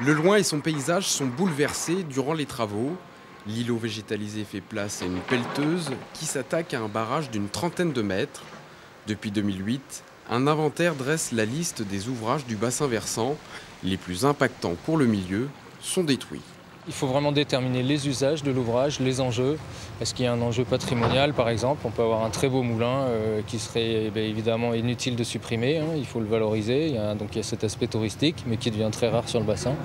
Le Loing et son paysage sont bouleversés durant les travaux. L'îlot végétalisé fait place à une pelleteuse qui s'attaque à un barrage d'une trentaine de mètres. Depuis 2008, un inventaire dresse la liste des ouvrages du bassin versant. Les plus impactants pour le milieu sont détruits. Il faut vraiment déterminer les usages de l'ouvrage, les enjeux. Est-ce qu'il y a un enjeu patrimonial, par exemple? On peut avoir un très beau moulin qui serait évidemment inutile de supprimer, hein, il faut le valoriser. Il y a cet aspect touristique, mais qui devient très rare sur le bassin.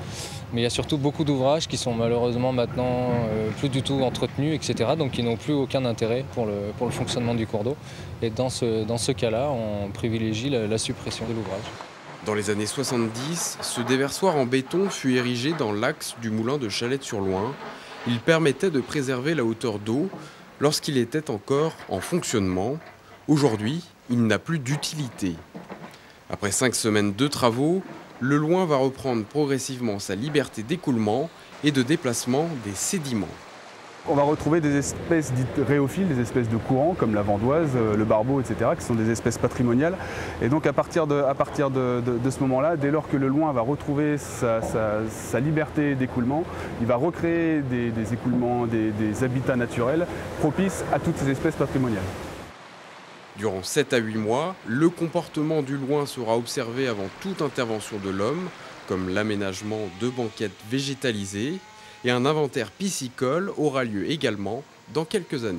Mais il y a surtout beaucoup d'ouvrages qui sont malheureusement maintenant plus du tout entretenus, etc. Donc qui n'ont plus aucun intérêt pour le fonctionnement du cours d'eau. Et dans ce cas-là, on privilégie la suppression de l'ouvrage. Dans les années 70, ce déversoir en béton fut érigé dans l'axe du moulin de Chalette-sur-Loing. Il permettait de préserver la hauteur d'eau lorsqu'il était encore en fonctionnement. Aujourd'hui, il n'a plus d'utilité. Après 5 semaines de travaux, le Loing va reprendre progressivement sa liberté d'écoulement et de déplacement des sédiments. On va retrouver des espèces dites rhéophiles, des espèces de courants comme la vandoise, le barbeau, etc., qui sont des espèces patrimoniales. Et donc à partir de ce moment-là, dès lors que le Loing va retrouver sa liberté d'écoulement, il va recréer des écoulements, des habitats naturels propices à toutes ces espèces patrimoniales. Durant 7 à 8 mois, le comportement du Loing sera observé avant toute intervention de l'homme, comme l'aménagement de banquettes végétalisées, et un inventaire piscicole aura lieu également dans quelques années.